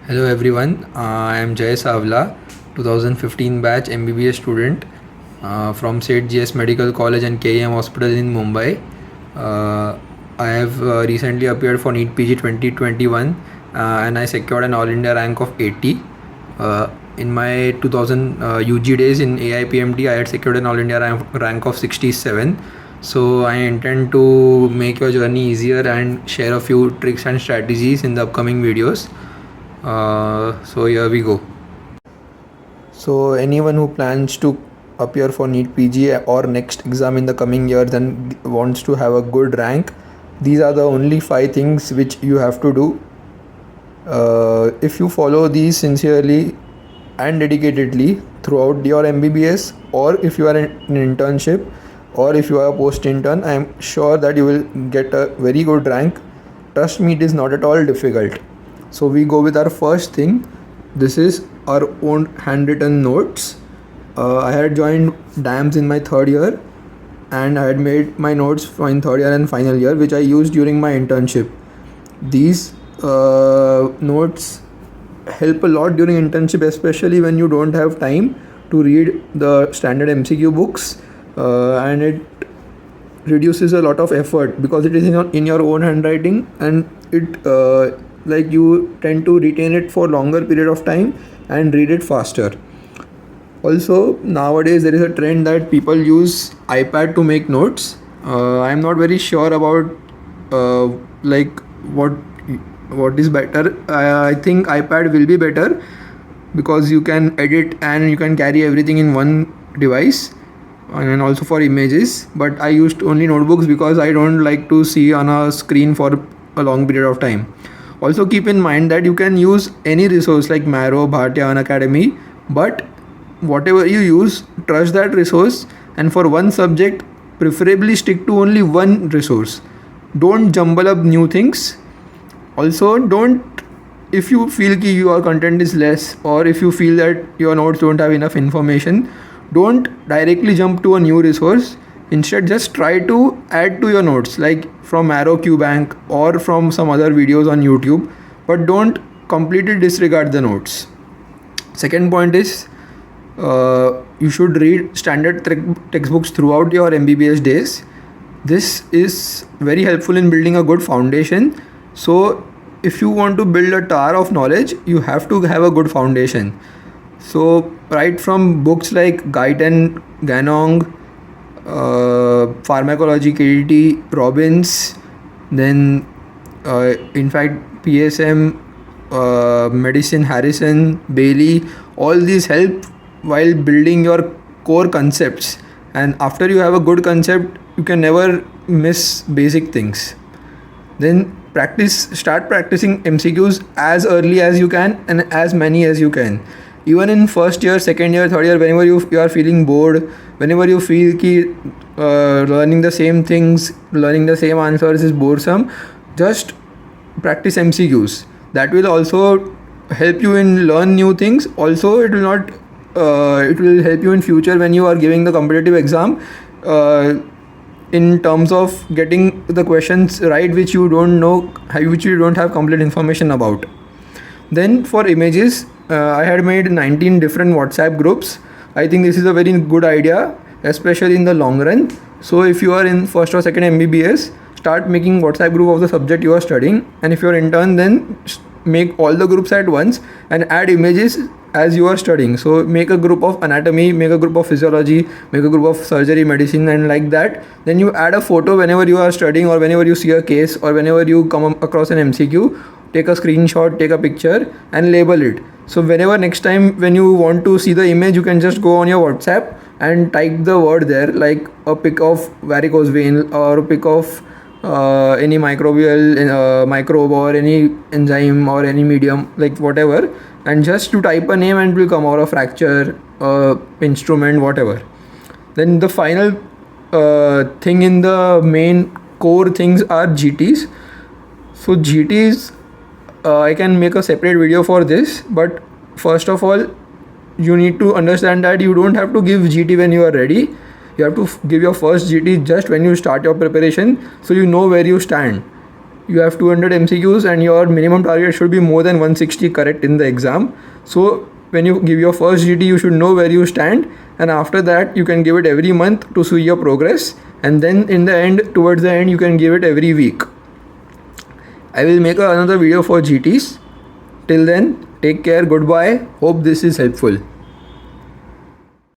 Hello everyone, I am Jay Savla, 2015 batch MBBS student from Seth GS Medical College and KEM Hospital in Mumbai. I have recently appeared for NEET PG 2021 and I secured an All India rank of 80. In my 2000 UG days in AIPMT, I had secured an All India rank of 67. So I intend to make your journey easier and share a few tricks and strategies in the upcoming videos. So here we go. So anyone who plans to appear for NEET PG or next exam in the coming years and wants to have a good rank, these are the only 5 things which you have to do. If you follow these sincerely and dedicatedly throughout your MBBS, or if you are in an internship, or if you are a post intern, I am sure that you will get a very good rank. Trust me, it is not at all difficult. So we go with our first thing. This is our own handwritten notes. I had joined DAMS in my 3rd year and I had made my notes in 3rd year and final year, which I used during my internship. These notes help a lot during internship, especially when you don't have time to read the standard MCQ books, and it reduces a lot of effort because it is in your own handwriting, and it like you tend to retain it for longer period of time and read it faster. Also, nowadays there is a trend that people use iPad to make notes. I am not very sure about like what is better. I think iPad will be better because you can edit and you can carry everything in one device, and also for images. But I used only notebooks because I don't like to see on a screen for a long period of time. Also keep in mind that you can use any resource like Marrow, Bhartiya, Unacademy, but whatever you use, trust that resource, and for one subject, preferably stick to only one resource. Don't jumble up new things. Also, if you feel ki your content is less, or if you feel that your notes don't have enough information, don't directly jump to a new resource. Instead, just try to add to your notes, like from Marrow QBank or from some other videos on YouTube, but don't completely disregard the notes. Second point is you should read standard textbooks throughout your MBBS days. This is very helpful in building a good foundation. So if you want to build a tower of knowledge, you have to have a good foundation. So right from books like Guyton, Ganong, Pharmacology, KDT, Robbins, then in fact PSM, Medicine, Harrison, Bailey, all these help while building your core concepts. And after you have a good concept, you can never miss basic things. Then start practicing MCQs as early as you can and as many as you can. Even in 1st year, 2nd year, 3rd year, whenever you are feeling bored, whenever you feel ki learning the same things, learning the same answers is boresome, just practice MCQs. That will also help you in learn new things. Also, it will help you in future when you are giving the competitive exam, in terms of getting the questions right which you don't know, which you don't have complete information about. Then for images, I had made 19 different WhatsApp groups. I think this is a very good idea, especially in the long run. So if you are in 1st or 2nd MBBS, start making WhatsApp group of the subject you are studying, and if you are intern, then make all the groups at once and add images as you are studying. So make a group of anatomy, make a group of physiology, make a group of surgery, medicine, and like that. Then you add a photo whenever you are studying, or whenever you see a case, or whenever you come across an MCQ, take a screenshot, take a picture and label it. So whenever next time when you want to see the image, you can just go on your WhatsApp and type the word there, like a pic of varicose vein, or a pic of any microbial microbe, or any enzyme, or any medium, like whatever, and just to type a name and it will come, or a fracture, instrument, whatever. Then the final thing in the main core things are GTs. So GTs, I can make a separate video for this, but first of all, you need to understand that you don't have to give GT when you are ready. You have to give your first GT just when you start your preparation, so you know where you stand. you have 200 MCQs and your minimum target should be more than 160 correct in the exam. So when you give your first GT, you should know where you stand, and after that you can give it every month to see your progress, and then in the end, towards the end, you can give it every week. I will make another video for GTs. Till then, take care, goodbye. Hope this is helpful.